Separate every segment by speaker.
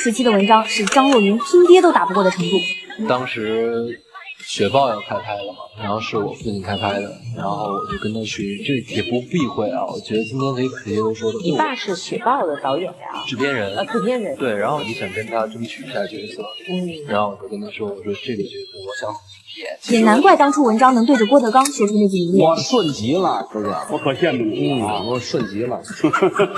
Speaker 1: 时期的文章是张若昀拼爹都打不过的程度。
Speaker 2: 当时雪豹要开拍了嘛，然后是我父亲开拍的，然后我就跟他去，这也不避讳啊，我觉得今天可以直接都说的。
Speaker 3: 你爸是雪豹的导演呀？
Speaker 2: 制片人。
Speaker 3: 制片人。
Speaker 2: 对，然后你想跟他争取一下角色，然后我就跟他说，我说这个角色我想
Speaker 1: 也难怪当初文章能对着郭德纲说出那句名言。
Speaker 4: 我顺极了，哥哥，我可羡慕你啊！
Speaker 2: 我顺极了，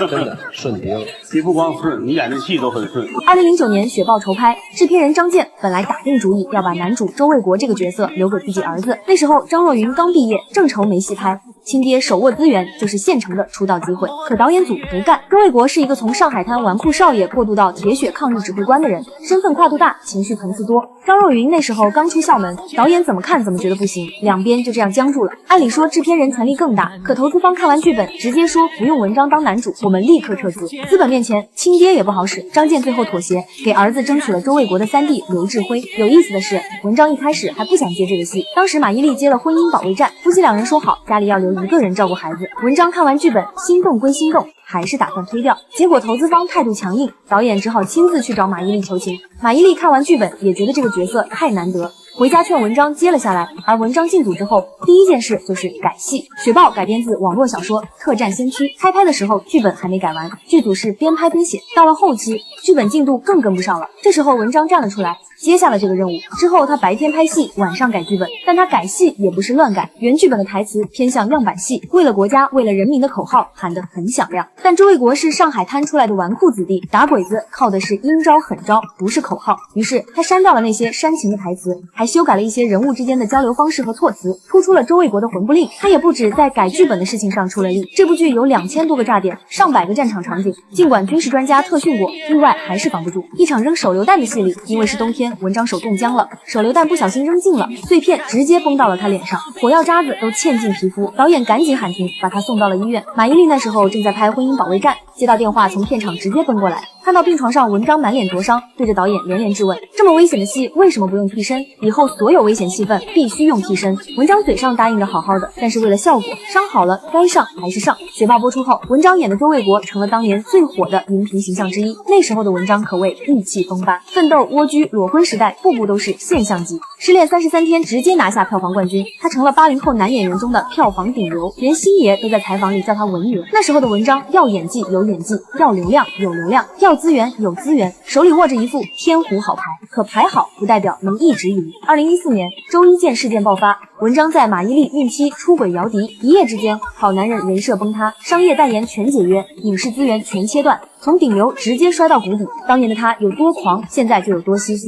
Speaker 2: 真的顺极了。
Speaker 4: 你不光顺，你演的戏都很顺。
Speaker 1: 2009年雪豹筹拍，制片人张健本来打定主意要把男主周卫国这个角色留给自己儿子。那时候张若昀刚毕业，正愁没戏拍，亲爹手握资源，就是现成的出道机会。可导演组不干。周卫国是一个从上海滩纨绔少爷过渡到铁血抗日指挥官的人，身份跨度大，情绪层次多。张若昀那时候刚出校门，导演怎么看怎么觉得不行，两边就这样僵住了。按理说制片人权力更大，可投资方看完剧本直接说不用文章当男主，我们立刻撤资。资本面前亲爹也不好使，张健最后妥协，给儿子争取了周卫国的三弟刘志辉。有意思的是，文章一开始还不想接这个戏，当时马伊琍接了婚姻保卫战，夫妻两人说好家里要留一个人照顾孩子。文章看完剧本，心动归心动，还是打算推掉，结果投资方态度强硬，导演只好亲自去找马伊琍求情。马伊琍看完剧本也觉得这个角色太难得，回家劝文章接了下来。而文章进组之后，第一件事就是改戏。雪豹改编自网络小说《特战先驱》，开拍的时候剧本还没改完，剧组是边拍边写，到了后期剧本进度更跟不上了。这时候文章站了出来，接下了这个任务。之后他白天拍戏，晚上改剧本，但他改戏也不是乱改，原剧本的台词偏向样板戏，为了国家为了人民的口号喊得很响亮。但周卫国是上海滩出来的纨绔子弟，打鬼子靠的是阴招狠招，不是口号。于是他删掉了那些煽情的台词，还修改了一些人物之间的交流方式和措辞，突出了周卫国的魂不吝。他也不止在改剧本的事情上出了力，这部剧有2000多个炸点，上百个战场场景，尽管军事专家特训过，意外还是防不住。一场扔手榴弹的戏里，因为是冬天，文章手冻僵了，手榴弹不小心扔进了，碎片直接崩到了他脸上，火药渣子都嵌进皮肤，导演赶紧喊停，把他送到了医院。马伊琍那时候正在拍《婚姻保卫战》，接到电话从片场直接奔过来，看到病床上文章满脸灼伤，对着导演连连质问，这么危险的戏为什么不用替身？以后所有危险戏份必须用替身。文章嘴上答应的好好的，但是为了效果，伤好了该上还是上。雪豹播出后，文章演的周卫国成了当年最火的荧屏形象之一，那时候的文章可谓意气风发，奋斗、蜗居、裸婚时代，步步都是现象级。失恋33天直接拿下票房冠军，他成了80后男演员中的票房顶流，连星爷都在采访里叫他文爷。那时候的文章要演技有演技，要流量有流量，要资源有资源，手里握着一副天胡好牌。可牌好不代表能一直赢。2014年周一见事件爆发，文章在马伊琍孕期出轨姚笛，一夜之间好男人人设崩塌，商业代言全解约，影视资源全切断，从顶流直接摔到谷底。当年的他有多狂，现在就有多唏嘘。